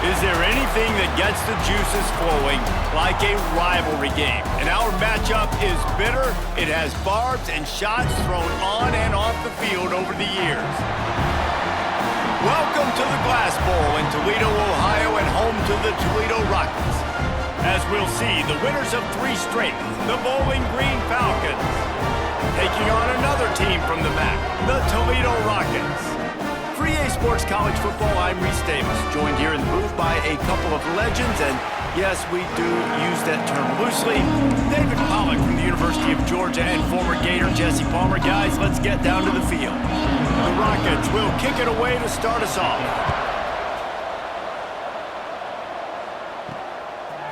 Is there anything that gets the juices flowing like a rivalry game? And our matchup is bitter. It has barbs and shots thrown on and off the field over the years. Welcome to the Glass Bowl in Toledo, Ohio, and home to the Toledo Rockets. As we'll see, the winners of 3 straight, the Bowling Green Falcons, taking on another team from the MAC, the Toledo Rockets. For EA Sports College Football, I'm Reese Davis, joined here in the booth by a couple of legends, and yes, we do use that term loosely. David Pollack from the University of Georgia and former Gator Jesse Palmer. Guys, let's get down to the field. The Rockets will kick it away to start us off.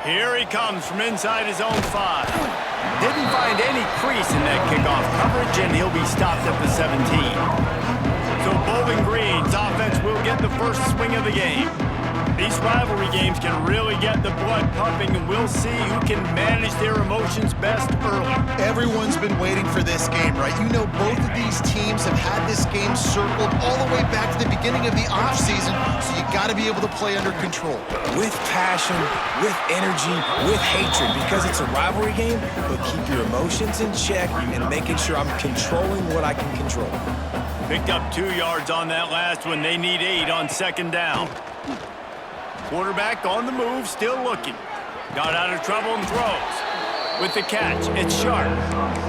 Here he comes from inside his own 5. Didn't find any crease in that kickoff coverage, and he'll be stopped at the 17. So Bowling Green's offense will get the first swing of the game. These rivalry games can really get the blood pumping, and we'll see who can manage their emotions best early. Everyone's been waiting for this game, right? You know, both of these teams have had this game circled all the way back to the beginning of the offseason, so you got to be able to play under control. With passion, with energy, with hatred, because it's a rivalry game, but keep your emotions in check and making sure I'm controlling what I can control. Picked up 2 yards on that last one. They need 8 on second down. Quarterback on the move, still looking. Got out of trouble and throws. With the catch, it's Sharp.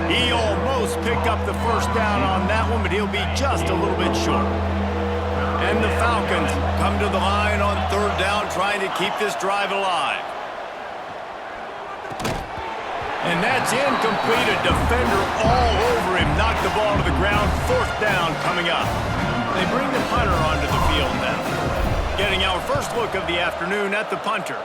He almost picked up the first down on that one, but he'll be just a little bit short. And the Falcons come to the line on third down, trying to keep this drive alive. And that's incomplete. A defender all over him. Knocked the ball to the ground. 4th down coming up. They bring the punter onto the field now. Getting our first look of the afternoon at the punter.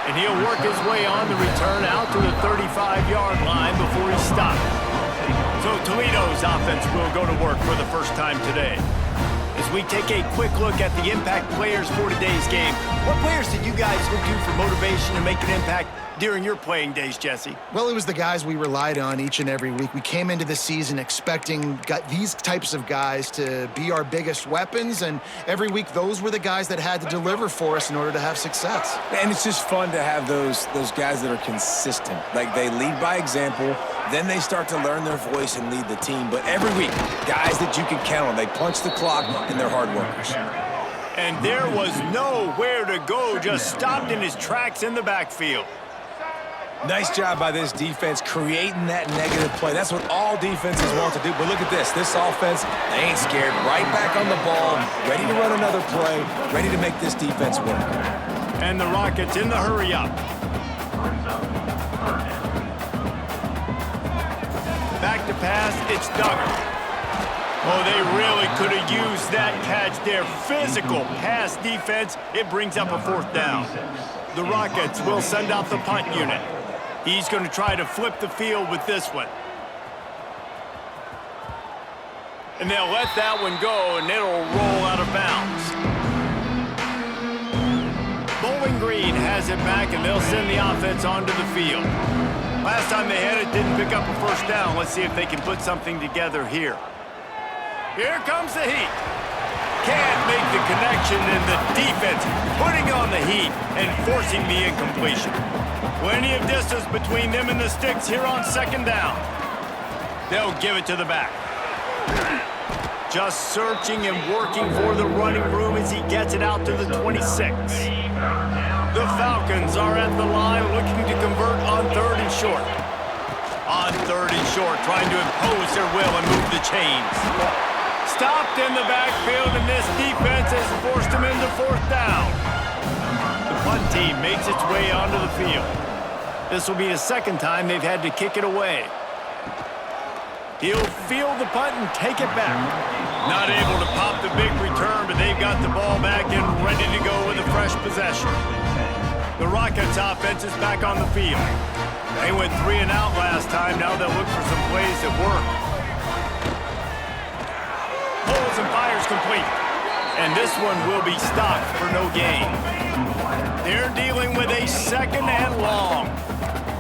And he'll work his way on the return out to the 35-yard line before he's stopped. So Toledo's offense will go to work for the first time today. As we take a quick look at the impact players for today's game, what players did you guys look to for motivation and make an impact during your playing days, Jesse? Well, it was the guys we relied on each and every week. We came into the season expecting these types of guys to be our biggest weapons, and every week those were the guys that had to deliver for us in order to have success. And it's just fun to have those guys that are consistent. Like, they lead by example, then they start to learn their voice and lead the team. But every week, guys that you can count on. They punch the clock, and they're hard workers. And there was nowhere to go, just stopped in his tracks in the backfield. Nice job by this defense creating that negative play. That's what all defenses want to do. But look at this. This offense, they ain't scared. Right back on the ball, ready to run another play, ready to make this defense work. And the Rockets in the hurry up. Back to pass, it's Duggar. Oh, they really could have used that catch there. Physical pass defense. It brings up a 4th down. The Rockets will send out the punt unit. He's going to try to flip the field with this one. And they'll let that one go, and it'll roll out of bounds. Bowling Green has it back, and they'll send the offense onto the field. Last time they had it, didn't pick up a first down. Let's see if they can put something together here. Here comes the heat. Can't make the connection, and the defense putting on the heat and forcing the incompletion. Plenty of distance between them and the sticks here on second down. They'll give it to the back. Just searching and working for the running room as he gets it out to the 26. The Falcons are at the line looking to convert on 3rd and short. On 3rd and short, trying to impose their will and move the chains. Stopped in the backfield, and this defense has forced him into 4th down. The punt team makes its way onto the field. This will be the 2nd time they've had to kick it away. He'll field the punt and take it back. Not able to pop the big return, but they've got the ball back and ready to go with a fresh possession. The Rockets offense is back on the field. They went 3 and out last time. Now they'll look for some plays that work. Pulls and fires complete. And this one will be stopped for no gain. They're dealing with a 2nd and long.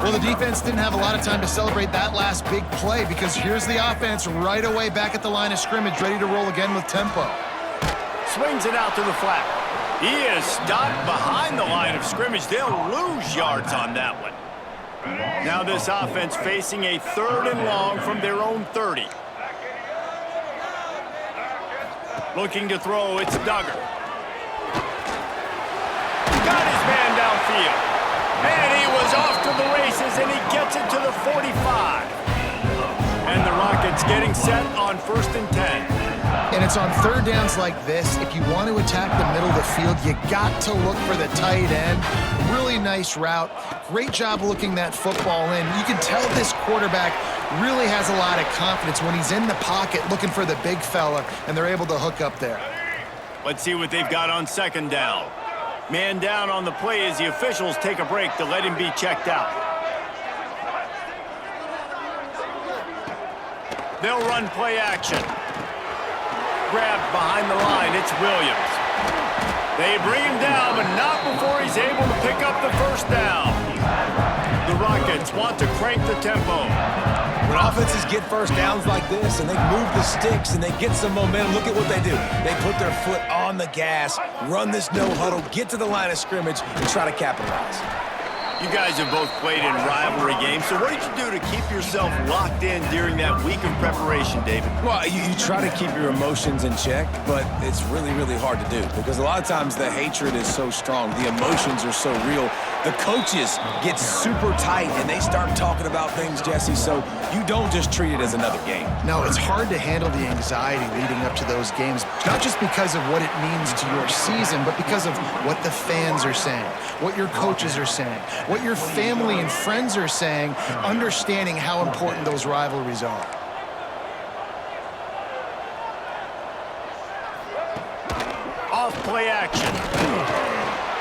Well, the defense didn't have a lot of time to celebrate that last big play because here's the offense right away back at the line of scrimmage, ready to roll again with tempo. swings it out to the flat. He is stopped behind the line of scrimmage. They'll lose yards on that one. Now this offense facing a 3rd and long from their own 30. Looking to throw, it's Duggar. Got his man downfield. And he was off to the races, and he gets it to the 45. And the Rockets getting set on 1st and 10. And it's on 3rd downs like this. If you want to attack the middle of the field, you got to look for the tight end. Really nice route. Great job looking that football in. You can tell this quarterback really has a lot of confidence when he's in the pocket looking for the big fella, and they're able to hook up there. Let's see what they've got on 2nd down. Man down on the play as the officials take a break to let him be checked out. They'll run play action. Grabbed behind the line, it's Williams. They bring him down, but not before he's able to pick up the 1st down. The Rockets want to crank the tempo. When offenses get 1st downs like this and they move the sticks and they get some momentum, look at what they do. They put their foot on the gas, run this no huddle, get to the line of scrimmage, and try to capitalize. You guys have both played in rivalry games, so what did you do to keep yourself locked in during that week of preparation, David? Well, you try to keep your emotions in check, but it's really, really hard to do because a lot of times the hatred is so strong. The emotions are so real. The coaches get super tight, and they start talking about things, Jesse, so you don't just treat it as another game. No, it's hard to handle the anxiety leading up to those games, not just because of what it means to your season, but because of what the fans are saying, what your coaches are saying, what your family and friends are saying, understanding how important those rivalries are. Off play action.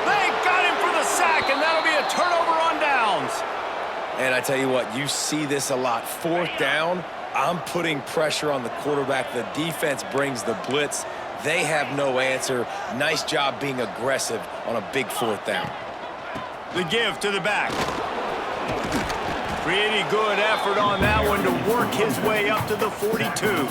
They got him for the sack, and that'll be a turnover on downs. And I tell you what, you see this a lot. 4th down, I'm putting pressure on the quarterback. The defense brings the blitz. They have no answer. Nice job being aggressive on a big 4th down. The give to the back. Pretty good effort on that one to work his way up to the 42.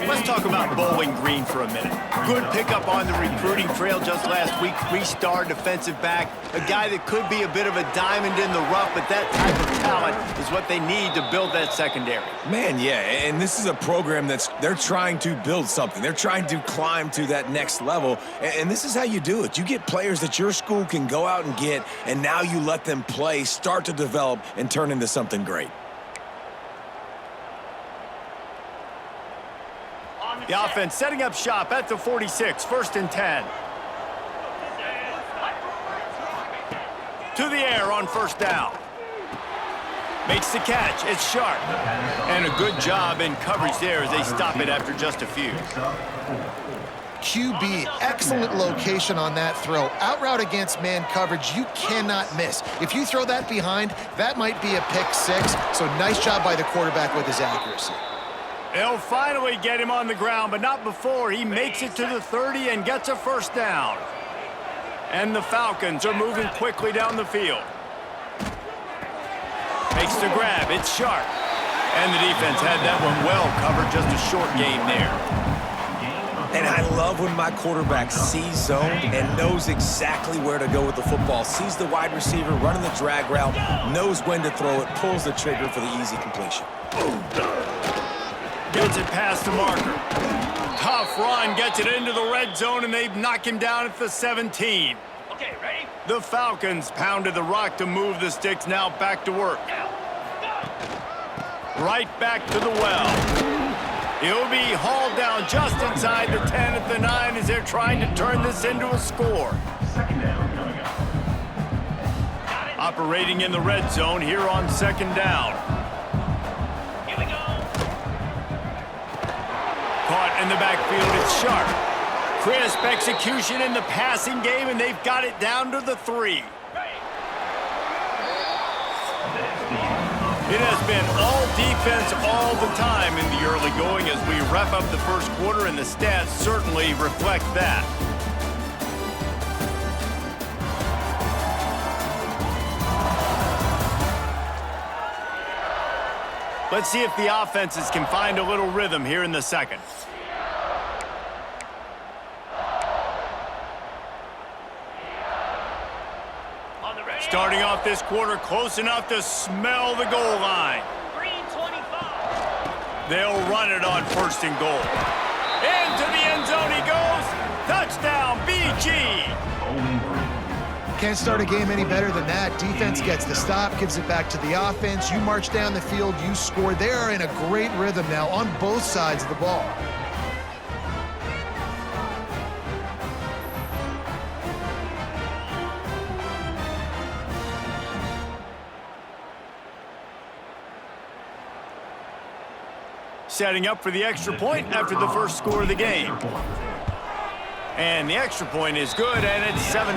Let's talk about Bowling Green for a minute. Good pickup on the recruiting trail just last week. 3-star defensive back. A guy that could be a bit of a diamond in the rough, but that type of talent is what they need to build that secondary. Man, yeah, and this is a program they're trying to build something. They're trying to climb to that next level, and this is how you do it. You get players that your school can go out and get, and now you let them play, start to develop, and turn into something great. The offense setting up shop at the 46, 1st and 10. To the air on 1st down. Makes the catch, it's Sharp. And a good job in coverage there as they stop it after just a few. QB, excellent location on that throw. Out route against man coverage, you cannot miss. If you throw that behind, that might be a pick 6. So nice job by the quarterback with his accuracy. They'll finally get him on the ground, but not before he makes it to the 30 and gets a 1st down. And the Falcons are moving quickly down the field. Makes the grab, it's Sharp. And the defense had that one well covered, just a short game there. And I love when my quarterback sees zone and knows exactly where to go with the football. Sees the wide receiver running the drag route, knows when to throw it, pulls the trigger for the easy completion. Gets it past the marker. Tough run, gets it into the red zone, and they knock him down at the 17. Okay, ready? The Falcons pounded the rock to move the sticks, now back to work. Right back to the well. He'll be hauled down just inside the 10 at the 9 as they're trying to turn this into a score. Operating in the red zone here on 2nd down. Here we go. Caught in the backfield, it's Sharp. Crisp execution in the passing game, and they've got it down to the 3. It has been all defense all the time in the early going as we wrap up the 1st quarter, and the stats certainly reflect that. Let's see if the offenses can find a little rhythm here in the 2nd. Starting off this quarter close enough to smell the goal line. Green 25. They'll run it on 1st and goal. Into the end zone he goes. Touchdown, BG. Can't start a game any better than that. Defense gets the stop, gives it back to the offense. You march down the field, you score. They are in a great rhythm now on both sides of the ball. Setting up for the extra point after the first score of the game. And the extra point is good, and it's 7-0.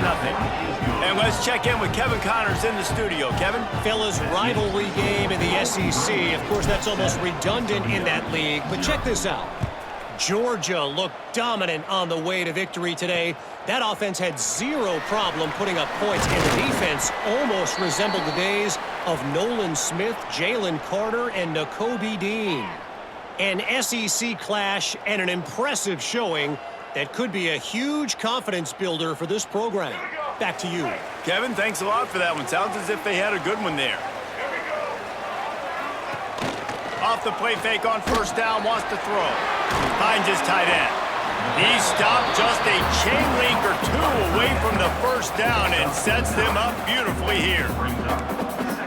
And let's check in with Kevin Connors in the studio. Kevin? Fellas, rivalry game in the SEC. Of course, that's almost redundant in that league. But check this out. Georgia looked dominant on the way to victory today. That offense had zero problem putting up points, and the defense almost resembled the days of Nolan Smith, Jalen Carter, and Nakobe Dean. An SEC clash and an impressive showing that could be a huge confidence builder for this program. Back to you. Kevin, thanks a lot for that one. Sounds as if they had a good one there. Off the play fake on 1st down, wants to throw. Finds his tight end. He stopped just a chain link or two away from the 1st down and sets them up beautifully here.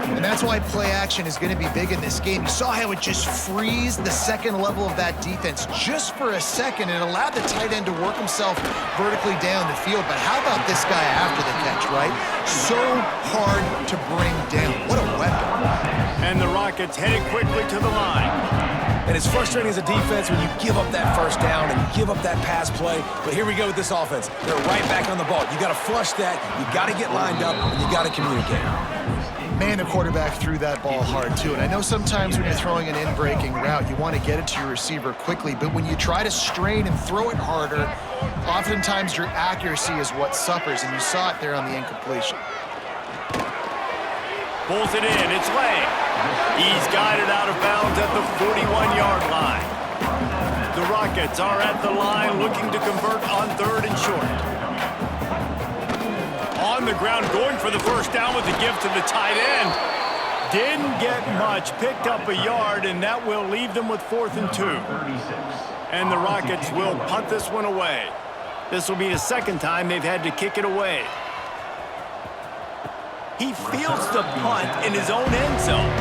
And that's why play action is going to be big in this game. You saw how it just freezed the second level of that defense just for a second and allowed the tight end to work himself vertically down the field. But how about this guy after the catch, right? So hard to bring down. What a weapon. And the Rockets headed quickly to the line. And it's frustrating as a defense when you give up that 1st down and give up that pass play. But here we go with this offense. They're right back on the ball. You got to flush that. You got to get lined up, and you got to communicate. Man, the quarterback threw that ball hard, too. And I know sometimes when you're throwing an in-breaking route, you want to get it to your receiver quickly. But when you try to strain and throw it harder, oftentimes your accuracy is what suffers. And you saw it there on the incompletion. Pulls it in. It's Lang. He's got it out of bounds at the 41-yard line. The Rockets are at the line looking to convert on 3rd and short. On the ground, going for the 1st down with the give to the tight end. Didn't get much, picked up a yard, and that will leave them with 4th and 2. And the Rockets will punt this one away. This will be the 2nd time they've had to kick it away. He fields the punt in his own end zone.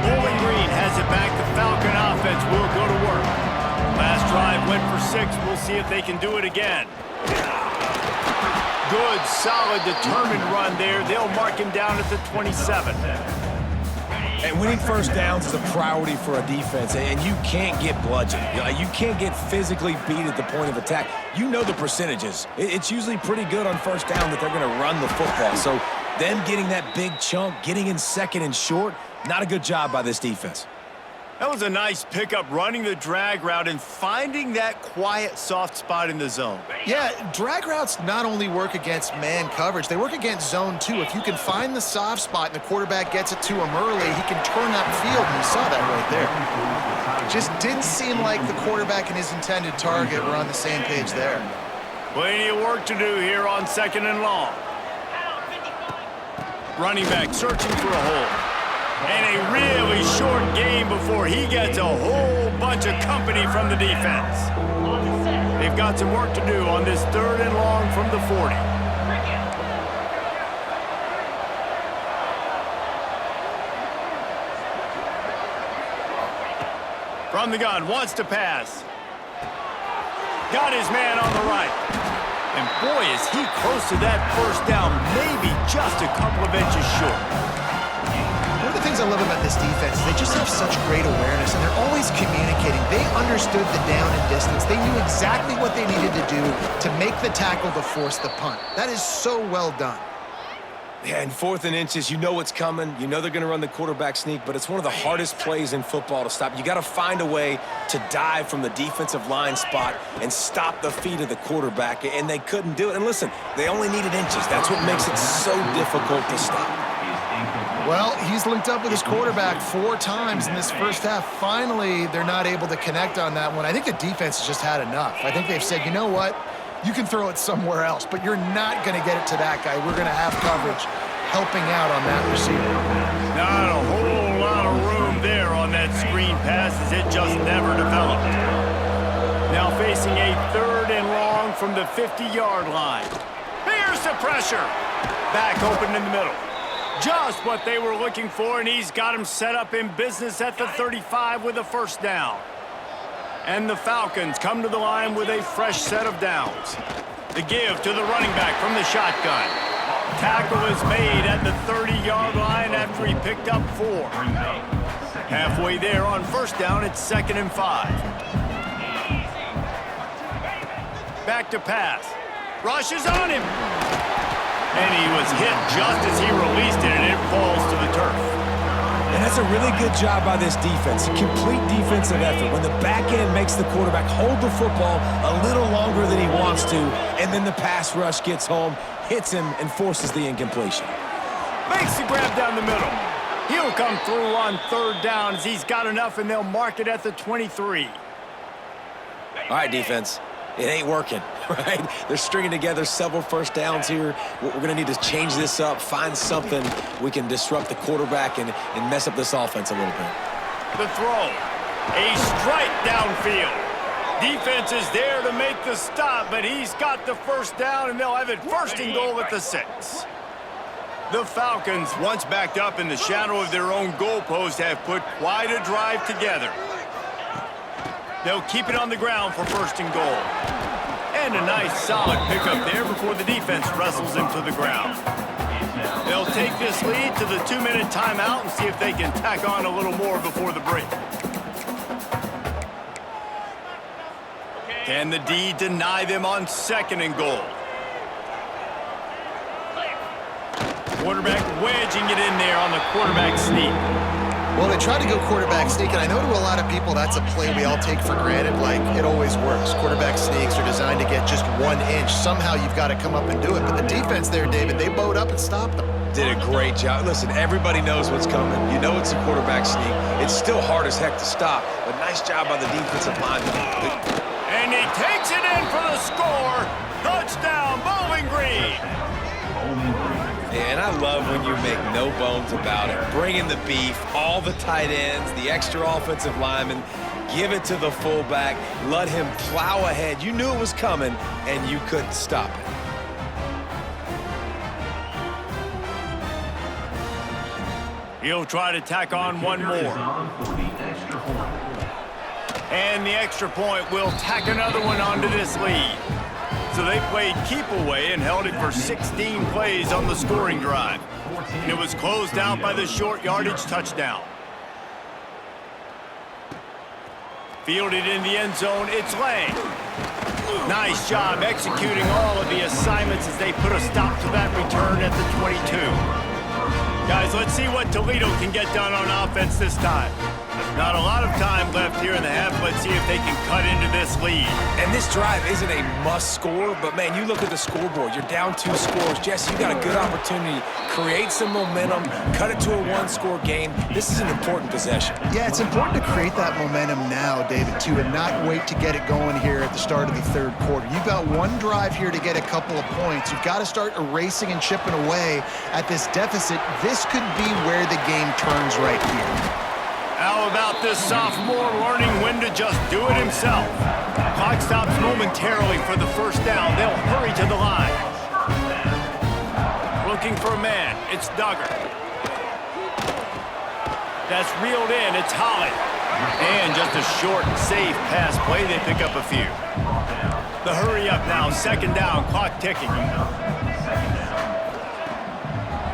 Bowling Green has it back. The Falcon offense will go to work. Last drive went for 6. We'll see if they can do it again. Good, solid, determined run there. They'll mark him down at the 27. And winning 1st downs is a priority for a defense, and you can't get bludgeoned. You can't get physically beat at the point of attack. You know the percentages. It's usually pretty good on 1st down that they're going to run the football. So them getting that big chunk, getting in 2nd and short, not a good job by this defense. That was a nice pickup, running the drag route and finding that quiet, soft spot in the zone. Yeah, drag routes not only work against man coverage, they work against zone too. If you can find the soft spot and the quarterback gets it to him early, he can turn that field, and you saw that right there. It just didn't seem like the quarterback and his intended target were on the same page there. Plenty of work to do here on 2nd and long. Running back searching for a hole. And a really short game before he gets a whole bunch of company from the defense. They've got some work to do on this 3rd and long from the 40. From the gun, wants to pass. Got his man on the right. And boy, is he close to that 1st down, maybe just a couple of inches short. One of the things I love about this defense is they just have such great awareness, and they're always communicating. They understood the down and distance. They knew exactly what they needed to do to make the tackle to force the punt. That is so well done. Yeah, in 4th and inches, you know what's coming. You know they're going to run the quarterback sneak, but it's one of the hardest plays in football to stop. You got to find a way to dive from the defensive line spot and stop the feet of the quarterback, and they couldn't do it. And listen, they only needed inches. That's what makes it so difficult to stop. Well, he's linked up with his quarterback 4 times in this 1st half. Finally, they're not able to connect on that one. I think the defense has just had enough. I think they've said, you know what? You can throw it somewhere else, but you're not going to get it to that guy. We're going to have coverage helping out on that receiver. Not a whole lot of room there on that screen pass as it just never developed. Now facing a 3rd and long from the 50-yard line. Here's the pressure. Back open in the middle. Just what they were looking for, and he's got him set up in business at the 35 with a first down. And the Falcons come to the line with a fresh set of downs. The give to the running back from the shotgun. Tackle is made at the 30-yard line after he picked up 4. Halfway there on first down, it's 2nd and 5. Back to pass. Rushes on him. And he was hit just as he released it, and it falls to the turf. And that's a really good job by this defense, a complete defensive effort. When the back end makes the quarterback hold the football a little longer than he wants to, and then the pass rush gets home, hits him, and forces the incompletion. Makes the grab down the middle. He'll come through on 3rd down as he's got enough, and they'll mark it at the 23. All right, defense. It ain't working, right? They're stringing together several first downs here. We're going to need to change this up, find something we can disrupt the quarterback and mess up this offense a little bit. The throw. A strike downfield. Defense is there to make the stop, but he's got the first down, and they'll have it 1st and goal at the 6. The Falcons, once backed up in the shadow of their own goalpost, have put quite a drive together. They'll keep it on the ground for 1st and goal. And a nice solid pickup there before the defense wrestles him to the ground. They'll take this lead to the 2-minute timeout and see if they can tack on a little more before the break. Can the D deny them on 2nd and goal? Quarterback wedging it in there on the quarterback sneak. Well, they try to go quarterback sneak, and I know to a lot of people that's a play we all take for granted, like it always works. Quarterback sneaks are designed to get just 1 inch. Somehow you've got to come up and do it. But the defense there, David, they bowed up and stopped them. Did a great job. Listen, everybody knows what's coming. You know it's a quarterback sneak. It's still hard as heck to stop, but nice job by the defensive line. And he takes it in for the score. Touchdown, Bowling Green. And I love when you make no bones about it. Bring in the beef, all the tight ends, the extra offensive linemen, give it to the fullback, let him plow ahead. You knew it was coming, and you couldn't stop it. He'll try to tack on one more. And the extra point will tack another one onto this lead. So they played keep away and held it for 16 plays on the scoring drive. And it was closed out by the short yardage touchdown. Fielded in the end zone, it's Lang. Nice job executing all of the assignments as they put a stop to that return at the 22. Guys, let's see what Toledo can get done on offense this time. Not a lot of time left here in the half. Let's see if they can cut into this lead. And this drive isn't a must score, but man, you look at the scoreboard. You're down 2 scores. Jesse, you got a good opportunity. Create some momentum. Cut it to a 1-score game. This is an important possession. Yeah, it's important to create that momentum now, David, too, and not wait to get it going here at the start of the 3rd quarter. You've got one drive here to get a couple of points. You've got to start erasing and chipping away at this deficit. This could be where the game turns right here. How about this sophomore learning when to just do it himself? Clock stops momentarily for the first down. They'll hurry to the line. Looking for a man. It's Duggar. That's reeled in. It's Holly. And just a short, safe pass play. They pick up a few. The hurry up now. 2nd down. Clock ticking.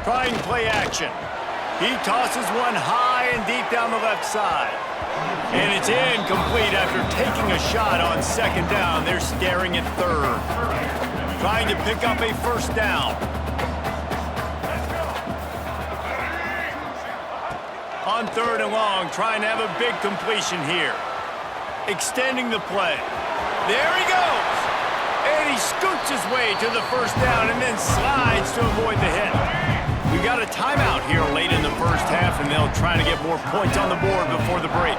Trying play action. He tosses one high and deep down the left side. And it's incomplete after taking a shot on 2nd down. They're staring at 3rd. Trying to pick up a first down. On 3rd and long, trying to have a big completion here. Extending the play. There he goes. And he scoots his way to the first down and then slides to avoid the hit. We got a timeout here late in the first half, and they'll try to get more points on the board before the break.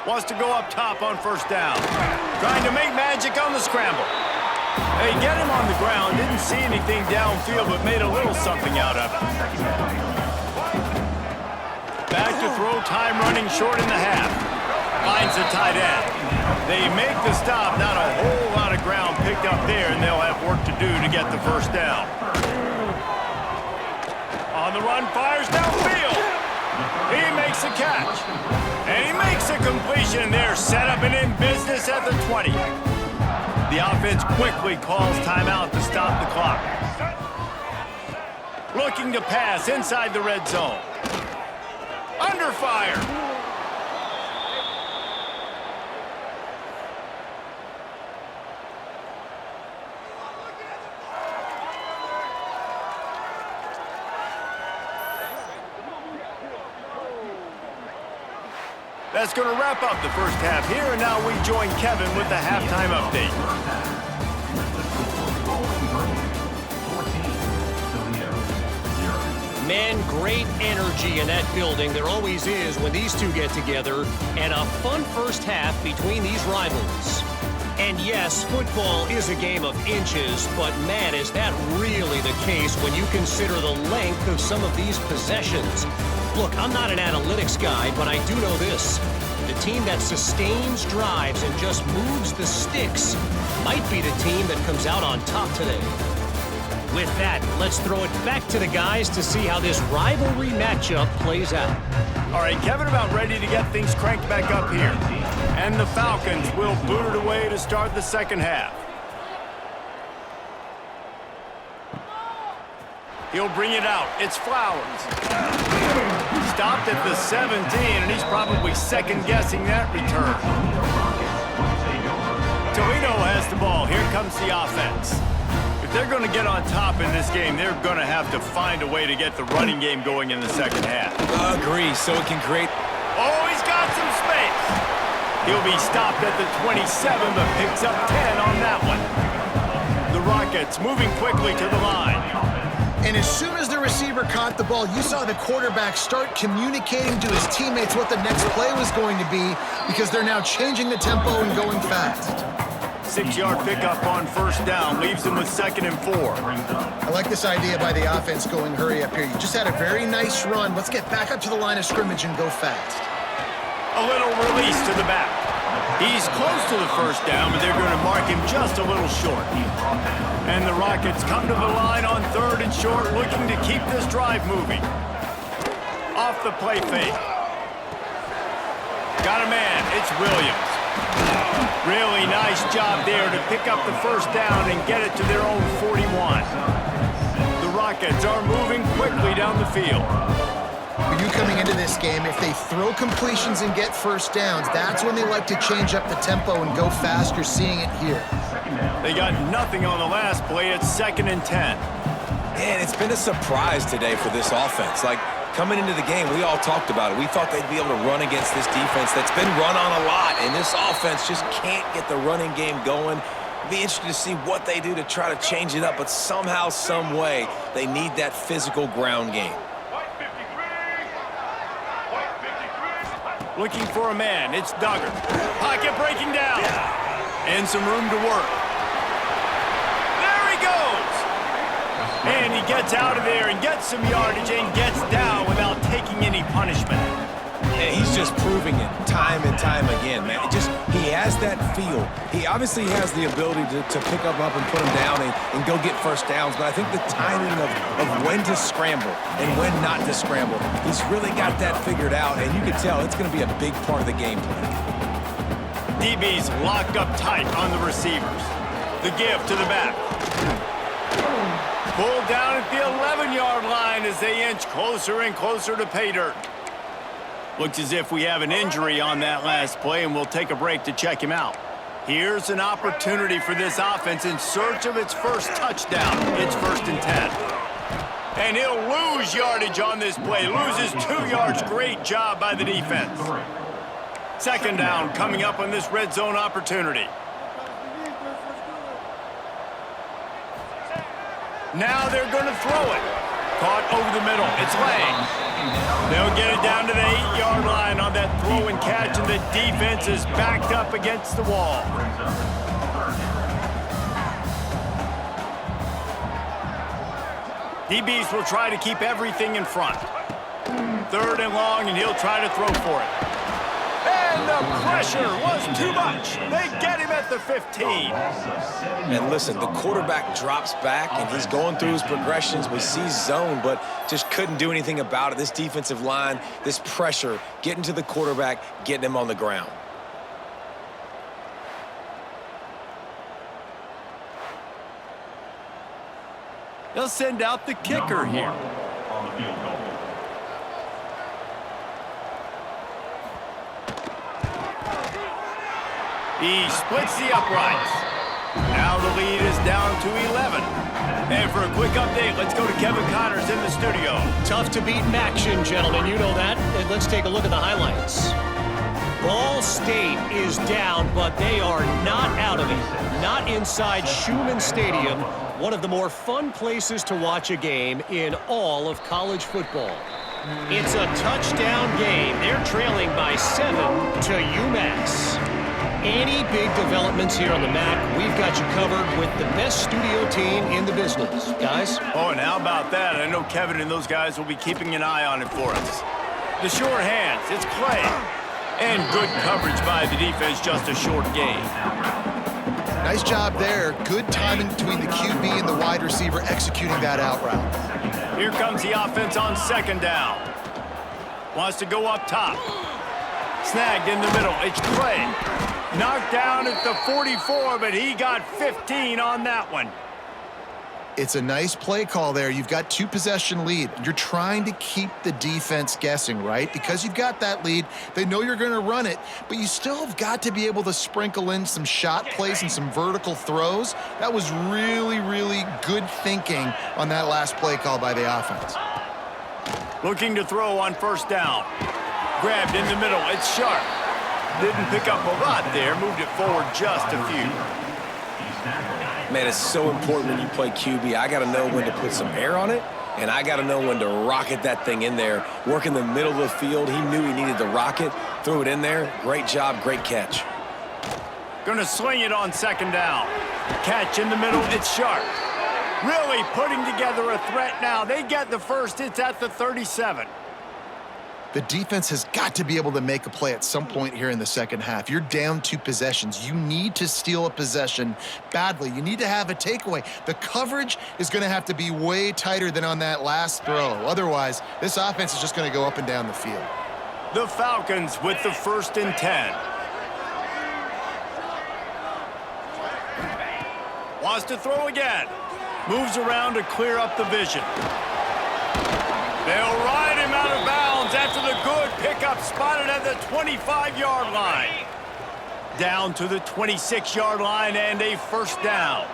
Wants to go up top on first down. Trying to make magic on the scramble. They get him on the ground. Didn't see anything downfield, but made a little something out of it. Back to throw, time running short in the half. Finds the tight end. They make the stop. Not a whole lot of ground picked up there, and they'll have work to do to get the first down. On the run, fires downfield. He makes a catch. And he makes a completion there. Set up and in business at the 20. The offense quickly calls timeout to stop the clock. Looking to pass inside the red zone. Under fire. That's going to wrap up the first half here, and now we join Kevin with the halftime update. Man, great energy in that building. There always is when these two get together, and a fun first half between these rivals. And yes, football is a game of inches, but man, is that really the case when you consider the length of some of these possessions. Look, I'm not an analytics guy, but I do know this. The team that sustains drives and just moves the sticks might be the team that comes out on top today. With that, let's throw it back to the guys to see how this rivalry matchup plays out. All right, Kevin about ready to get things cranked back up here. And the Falcons will boot it away to start the second half. He'll bring it out. It's Flowers. Stopped at the 17, and he's probably second-guessing that return. Toledo has the ball. Here comes the offense. If they're going to get on top in this game, they're going to have to find a way to get the running game going in the second half. Agree, so it can create... Oh, he's got some space. He'll be stopped at the 27, but picks up 10 on that one. The Rockets moving quickly to the line. And as soon as the receiver caught the ball, you saw the quarterback start communicating to his teammates what the next play was going to be because they're now changing the tempo and going fast. 6-yard pickup on first down, leaves them with 2nd and 4. I like this idea by the offense going hurry up here. You just had a very nice run. Let's get back up to the line of scrimmage and go fast. A little release to the back. He's close to the first down, but they're going to mark him just a little short. And the Rockets come to the line on 3rd and short, looking to keep this drive moving. Off the play fake. Got a man. It's Williams. Really nice job there to pick up the first down and get it to their own 41. The Rockets are moving quickly down the field. For you coming into this game, if they throw completions and get first downs, that's when they like to change up the tempo and go fast. You're seeing it here. They got nothing on the last play. It's 2nd and 10. Man, it's been a surprise today for this offense. Like, coming into the game, we all talked about it. We thought they'd be able to run against this defense that's been run on a lot, and this offense just can't get the running game going. It'll be interesting to see what they do to try to change it up, but somehow, some way, they need that physical ground game. Looking for a man. It's Duggar. Pocket breaking down. And some room to work. There he goes. And he gets out of there and gets some yardage and gets down without taking any punishment. And he's just proving it time and time again, man. He has that feel. He obviously has the ability to pick up and put him down and go get first downs, but I think the timing of when to scramble and when not to scramble, he's really got that figured out, and you can tell it's going to be a big part of the game plan. DB's locked up tight on the receivers. The give to the back. Pulled down at the 11-yard line as they inch closer and closer to pay dirt. Looks as if we have an injury on that last play, and we'll take a break to check him out. Here's an opportunity for this offense in search of its first touchdown. It's 1st and 10. And he'll lose yardage on this play. Loses 2 yards. Great job by the defense. 2nd down coming up on this red zone opportunity. Now they're going to throw it. Caught over the middle. It's Lang. They'll get it down to the 8-yard line on that throw and catch, and the defense is backed up against the wall. DBs will try to keep everything in front. 3rd and long, and he'll try to throw for it. And the pressure was too much. They get him at the 15. And listen, the quarterback drops back, and he's going through his progressions. We see zone, but just couldn't do anything about it. This defensive line, this pressure, getting to the quarterback, getting him on the ground. They'll send out the kicker here. He splits the uprights. Now the lead is down to 11. And for a quick update, let's go to Kevin Connors in the studio. Tough to beat in action, gentlemen. You know that. And let's take a look at the highlights. Ball State is down, but they are not out of it. Not inside Schumann Stadium, one of the more fun places to watch a game in all of college football. It's a touchdown game. They're trailing by 7 to UMass. Any big developments here on the MAC, we've got you covered with the best studio team in the business. Guys? Oh, and how about that? I know Kevin and those guys will be keeping an eye on it for us. The short hands, it's Clay. And good coverage by the defense, just a short gain. Nice job there. Good timing between the QB and the wide receiver executing that out route. Here comes the offense on 2nd down. Wants to go up top. Snagged in the middle. It's Clay. Knocked down at the 44, but he got 15 on that one. It's a nice play call there. You've got 2-possession lead. You're trying to keep the defense guessing, right? Because you've got that lead. They know you're going to run it, but you still have got to be able to sprinkle in some shot plays and some vertical throws. That was really, really good thinking on that last play call by the offense. Looking to throw on 1st down. Grabbed in the middle. It's Sharp. Didn't pick up a lot there. Moved it forward just a few. Man, it's so important when you play QB. I got to know when to put some air on it, and I got to know when to rocket that thing in there. Work in the middle of the field. He knew he needed to rocket. Threw it in there. Great job, great catch. Gonna sling it on 2nd down. Catch in the middle. It's Sharp. Really putting together a threat now. They get the first. It's at the 37. The defense has got to be able to make a play at some point here in the 2nd half. You're down 2 possessions. You need to steal a possession badly. You need to have a takeaway. The coverage is going to have to be way tighter than on that last throw. Otherwise, this offense is just going to go up and down the field. The Falcons with the 1st and 10. Wants to throw again. Moves around to clear up the vision. They'll ride him out of bounds after the good pickup spotted at the 25-yard line. Down to the 26-yard line and a 1st down.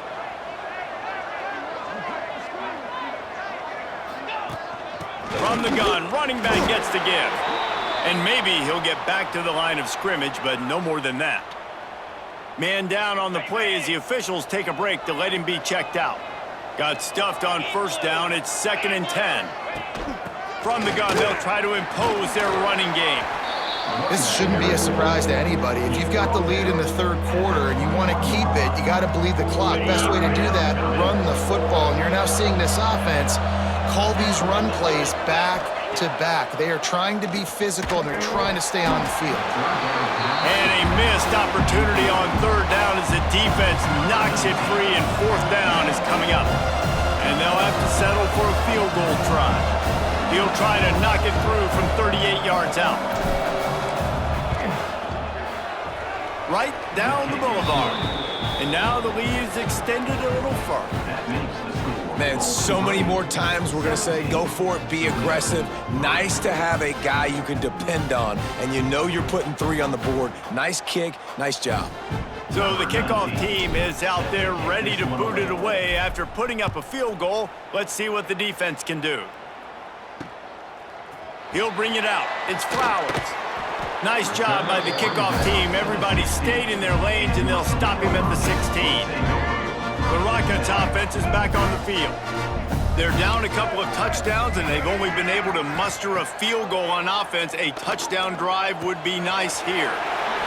From the gun, running back gets the give. And maybe he'll get back to the line of scrimmage, but no more than that. Man down on the play as the officials take a break to let him be checked out. Got stuffed on 1st down. It's 2nd and 10. From the gun, they'll try to impose their running game. This shouldn't be a surprise to anybody. If you've got the lead in the 3rd quarter and you want to keep it, you got to bleed the clock. Best way to do that, run the football. And you're now seeing this offense call these run plays back to back. They are trying to be physical, and they're trying to stay on the field. And a missed opportunity on 3rd down as the defense knocks it free, and 4th down is coming up. And they'll have to settle for a field goal try. He'll try to knock it through from 38 yards out. Right down the boulevard. And now the lead is extended a little further. Man, so many more times we're going to say, go for it, be aggressive. Nice to have a guy you can depend on, and you know you're putting 3 on the board. Nice kick, nice job. So the kickoff team is out there ready to boot it away after putting up a field goal. Let's see what the defense can do. He'll bring it out. It's Flowers. Nice job by the kickoff team. Everybody stayed in their lanes, and they'll stop him at the 16. The Rockets offense is back on the field. They're down a couple of touchdowns, and they've only been able to muster a field goal on offense. A touchdown drive would be nice here.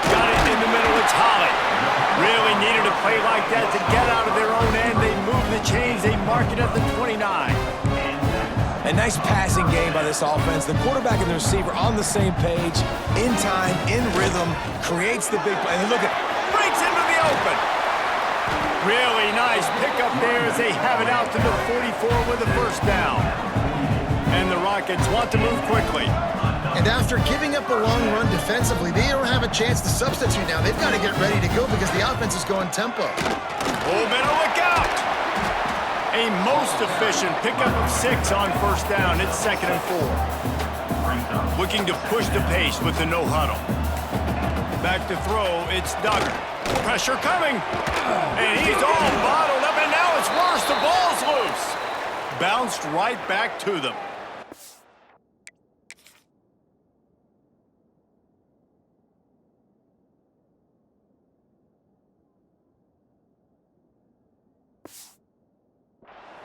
Got it in the middle. It's Holly. Really needed a play like that to get out of their own end. They move the chains. They mark it at the 29. A nice passing game by this offense. The quarterback and the receiver on the same page, in time, in rhythm, creates the big play. And look at Breaks into the open. Really nice pickup there as they have it out to the 44 with a first down. And the Rockets want to move quickly. And after giving up a long run defensively, they don't have a chance to substitute now. They've got to get ready to go because the offense is going tempo. Oh, better look out. A most efficient pickup of 6 on first down. It's 2nd and 4. Looking to push the pace with the no huddle. Back to throw, it's Duggar. Pressure coming. And he's all bottled up, and now it's worse. The ball's loose. Bounced right back to them.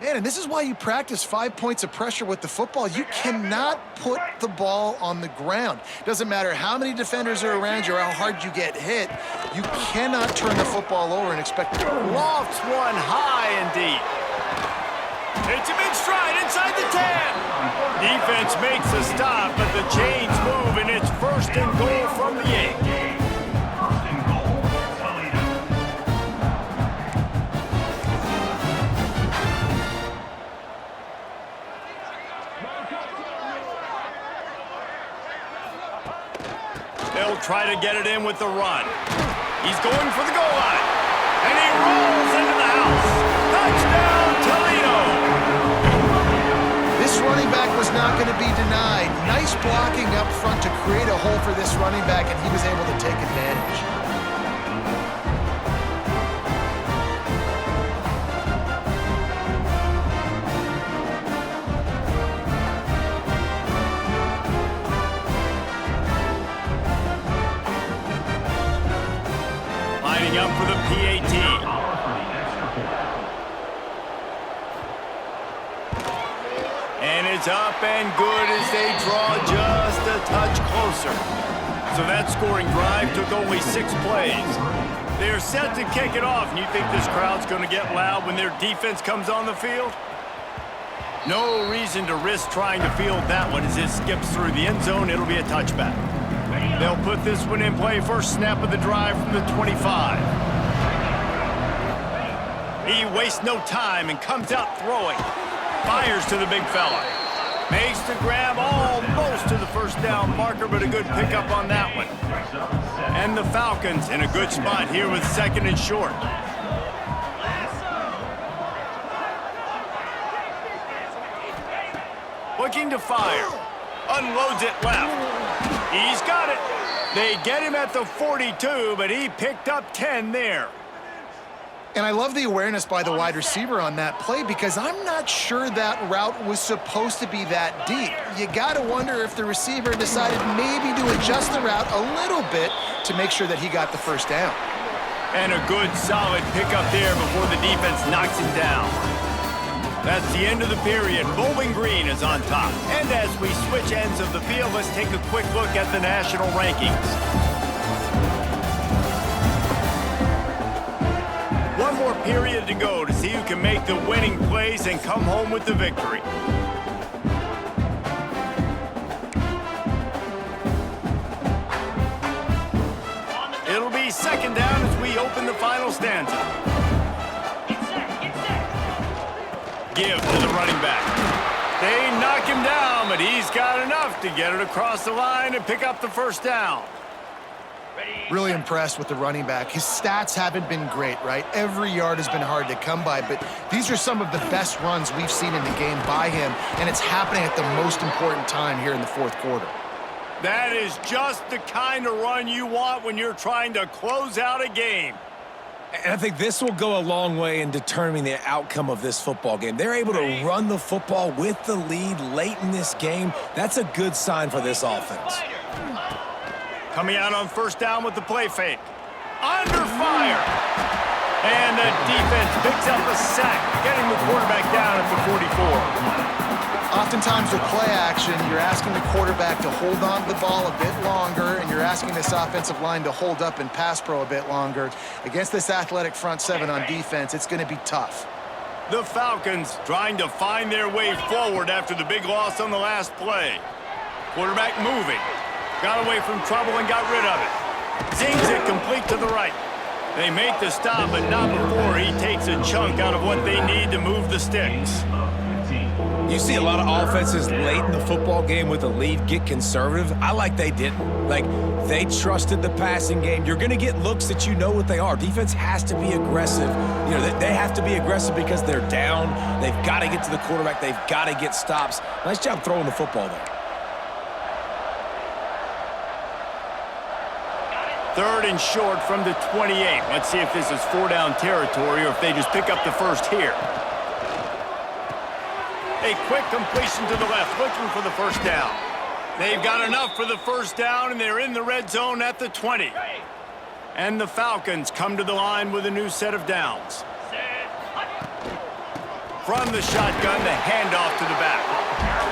Man, and this is why you practice 5 points of pressure with the football. You cannot put the ball on the ground. Doesn't matter how many defenders are around you or how hard you get hit. You cannot turn the football over and expect to Lofts one high and deep. It's a mid-stride inside the 10. Defense makes a stop, but the chains move, and it's 1st and goal from the 8. They'll try to get it in with the run. He's going for the goal line. And he rolls into the house. Touchdown, Toledo! This running back was not going to be denied. Nice blocking up front to create a hole for this running back, and he was able to take advantage. Lining up for the PAT. And it's up and good as they draw just a touch closer. So that scoring drive took only 6 plays. They're set to kick it off, and you think this crowd's going to get loud when their defense comes on the field? No reason to risk trying to field that one as it skips through the end zone. It'll be a touchback. They'll put this one in play. First snap of the drive from the 25. He wastes no time and comes out throwing. Fires to the big fella. Makes the grab almost to the first down marker, but a good pickup on that one. And the Falcons in a good spot here with 2nd and short. Looking to fire. Unloads it left. He's got it. They get him at the 42, but he picked up 10 there. And I love the awareness by the wide receiver on that play because I'm not sure that route was supposed to be that deep. You got to wonder if the receiver decided maybe to adjust the route a little bit to make sure that he got the first down. And a good, solid pickup there before the defense knocks him down. That's the end of the period. Bowling Green is on top. And as we switch ends of the field, let's take a quick look at the national rankings. One more period to go to see who can make the winning plays and come home with the victory. It'll be 2nd down as we open the final stanza. Give to the running back. They knock him down, but he's got enough to get it across the line and pick up the first down. Really impressed with the running back. His stats haven't been great, right? Every yard has been hard to come by, but these are some of the best runs we've seen in the game by him, and it's happening at the most important time here in the 4th quarter. That is just the kind of run you want when you're trying to close out a game. And I think this will go a long way in determining the outcome of this football game. They're able to run the football with the lead late in this game. That's a good sign for this offense. Coming out on first down with the play fake. Under fire. And the defense picks up a sack, getting the quarterback down at the 44. Oftentimes with play action, you're asking the quarterback to hold on to the ball a bit longer, and you're asking this offensive line to hold up and pass pro a bit longer. Against this athletic front seven on defense, it's going to be tough. The Falcons trying to find their way forward after the big loss on the last play. Quarterback moving. Got away from trouble and got rid of it. Zings it complete to the right. They make the stop, but not before he takes a chunk out of what they need to move the sticks. You see a lot of offenses late in the football game with a lead get conservative. I like they didn't. Like, they trusted the passing game. You're going to get looks that you know what they are. Defense has to be aggressive. You know, they have to be aggressive because they're down. They've got to get to the quarterback. They've got to get stops. Nice job throwing the football there. 3rd and short from the 28. Let's see if this is 4-down territory or if they just pick up the first here. A quick completion to the left, looking for the first down. They've got enough for the first down, and they're in the red zone at the 20. And the Falcons come to the line with a new set of downs. From the shotgun, the handoff to the back.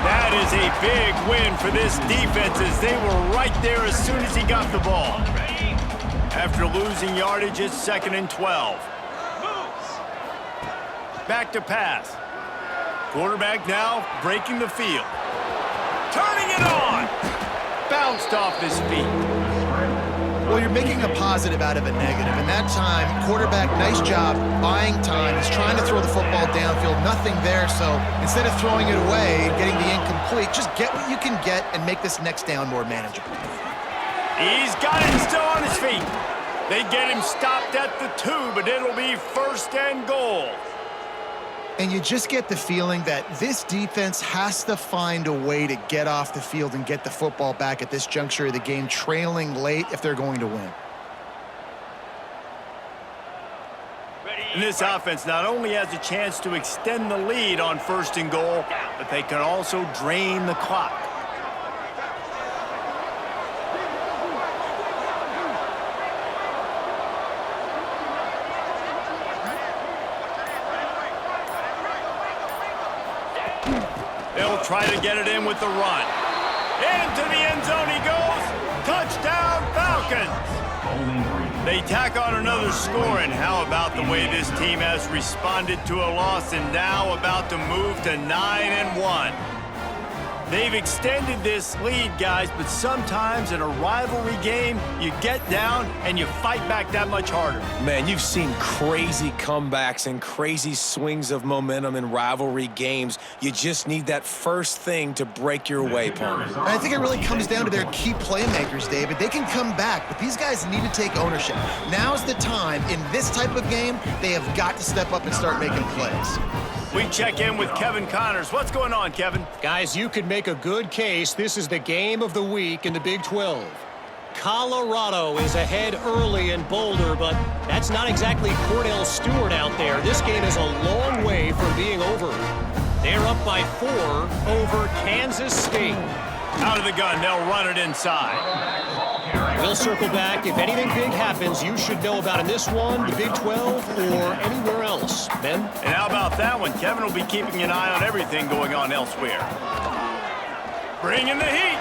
That is a big win for this defense as they were right there as soon as he got the ball. After losing yardage, it's 2nd and 12. Back to pass. Quarterback now breaking the field. Turning it on! Bounced off his feet. Well, you're making a positive out of a negative. And that time, quarterback, nice job, buying time. He's trying to throw the football downfield. Nothing there, so instead of throwing it away and getting the incomplete, just get what you can get and make this next down more manageable. He's got him still on his feet. They get him stopped at the 2, but it'll be 1st and goal. And you just get the feeling that this defense has to find a way to get off the field and get the football back at this juncture of the game, trailing late if they're going to win. And this offense not only has a chance to extend the lead on 1st and goal, but they can also drain the clock. They'll try to get it in with the run. Into the end zone he goes. Touchdown, Falcons. They tack on another score, and how about the way this team has responded to a loss and now about to move to 9-1. They've extended this lead, guys, but sometimes in a rivalry game, you get down and you fight back that much harder. Man, you've seen crazy comebacks and crazy swings of momentum in rivalry games. You just need that first thing to break your way, Palmer. And I think it really comes down to their key playmakers, David. They can come back, but these guys need to take ownership. Now's the time. In this type of game, they have got to step up and start making plays. We check in with Kevin Connors. What's going on, Kevin? Guys, you could make a good case. This is the game of the week in the Big 12. Colorado is ahead early in Boulder, but that's not exactly Cordell Stewart out there. This game is a long way from being over. They're up by 4 over Kansas State. Out of the gun, they'll run it inside. We'll circle back. If anything big happens, you should know about in this one, the Big 12, or anywhere else. Ben? And how about that one? Kevin will be keeping an eye on everything going on elsewhere. Bringing the heat.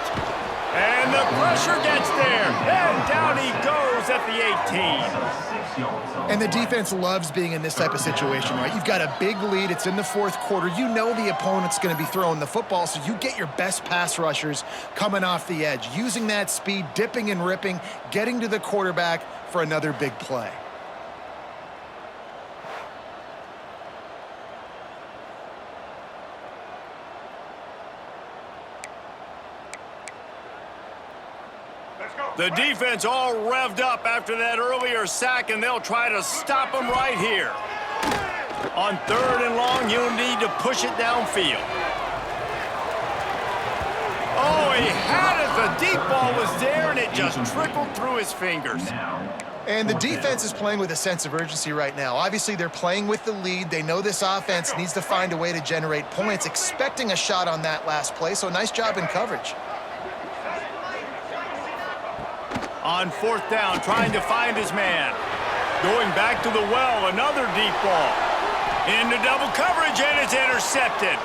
And the pressure gets there. And down he goes at the 18. And the defense loves being in this type of situation, right? You've got a big lead. It's in the 4th quarter. You know the opponent's going to be throwing the football, so you get your best pass rushers coming off the edge, using that speed, dipping and ripping, getting to the quarterback for another big play. The defense all revved up after that earlier sack, and they'll try to stop them right here. On 3rd and long, you'll need to push it downfield. Oh, he had it. The deep ball was there, and it just trickled through his fingers. And the defense is playing with a sense of urgency right now. Obviously, they're playing with the lead. They know this offense needs to find a way to generate points, expecting a shot on that last play, so nice job in coverage. On 4th down, trying to find his man. Going back to the well, another deep ball. Into double coverage, and it's intercepted.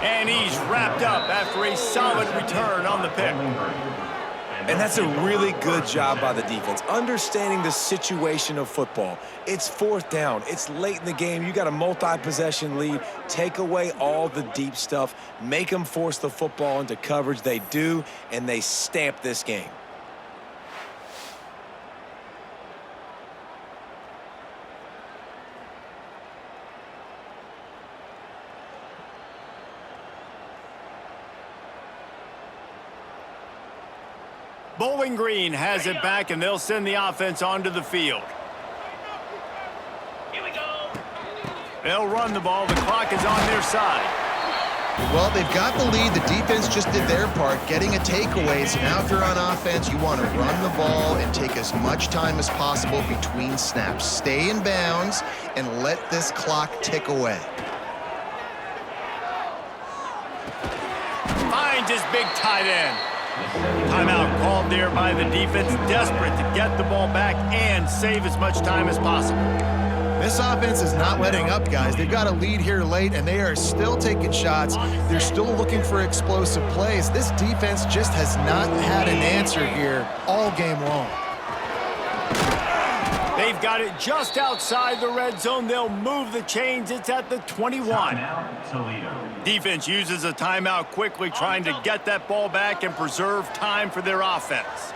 And he's wrapped up after a solid return on the pick. And that's a really good job by the defense, understanding the situation of football. It's fourth down. It's late in the game. You got a multi-possession lead. Take away all the deep stuff. Make them force the football into coverage. They do, and they stamp this game. Bowling Green has it back, and they'll send the offense onto the field. Here we go. They'll run the ball. The clock is on their side. Well, they've got the lead. The defense just did their part, getting a takeaway. So now if you're on offense, you want to run the ball and take as much time as possible between snaps. Stay in bounds and let this clock tick away. Finds his big tight end. Timeout called there by the defense, desperate to get the ball back and save as much time as possible. This offense is not letting up, guys. They've got a lead here late, and they are still taking shots. They're still looking for explosive plays. This defense just has not had an answer here all game long. They've got it just outside the red zone. They'll move the chains. It's at the 21. Toledo. Defense uses a timeout quickly, trying to get that ball back and preserve time for their offense.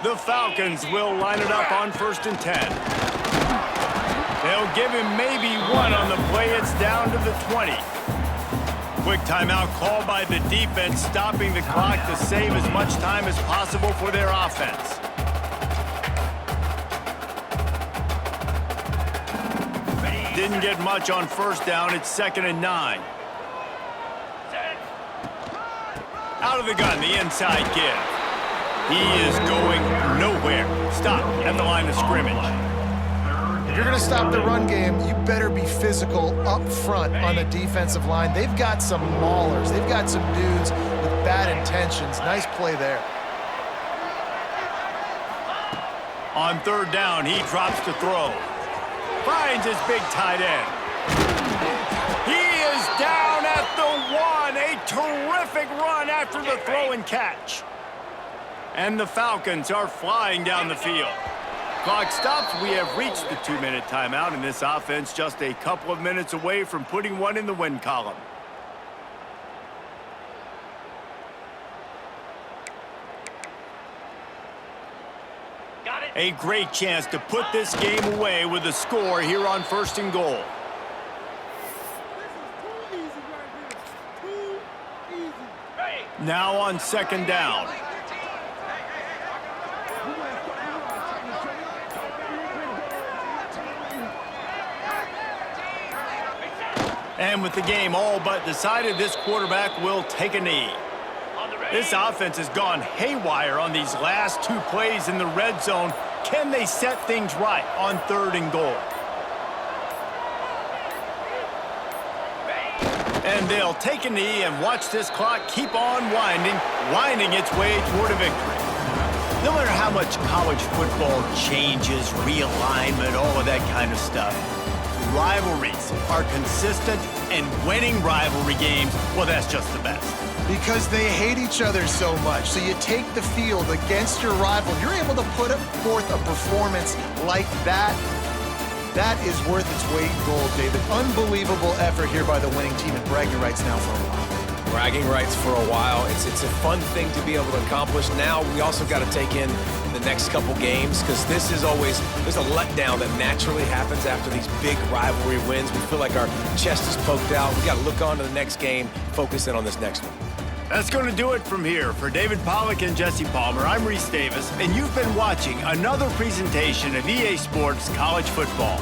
The Falcons will line it up on 1st and 10. They'll give him maybe one on the play. It's down to the 20. Quick timeout call by the defense, stopping the clock to save as much time as possible for their offense. Didn't get much on 1st down. It's 2nd and 9. Out of the gun, the inside give. He is going nowhere. Stop at the line of scrimmage. If you're going to stop the run game, you better be physical up front on the defensive line. They've got some maulers. They've got some dudes with bad intentions. Nice play there. On 3rd down, he drops to throw. Finds his big tight end. He is down at the 1. A terrific run after the throw and catch. And the Falcons are flying down the field. Clock stops. We have reached the 2-minute timeout, and this offense just a couple of minutes away from putting one in the win column. A great chance to put this game away with a score here on 1st and goal. Now on 2nd down. And with the game all but decided, this quarterback will take a knee. This offense has gone haywire on these last 2 plays in the red zone. Can they set things right on 3rd and goal? And they'll take a knee and watch this clock keep on winding its way toward a victory. No matter how much college football changes, realignment, all of that kind of stuff, rivalries are consistent, and winning rivalry games, well, that's just the best. Because they hate each other so much. So you take the field against your rival. You're able to put forth a performance like that. That is worth its weight in gold, David. Unbelievable effort here by the winning team, and bragging rights now for a while. Bragging rights for a while. It's a fun thing to be able to accomplish. Now we also got to take in the next couple games, because this is always, there's a letdown that naturally happens after these big rivalry wins. We feel like our chest is poked out. We got to look on to the next game, focus in on this next one. That's going to do it from here. For David Pollack and Jesse Palmer, I'm Reese Davis, and you've been watching another presentation of EA Sports College Football.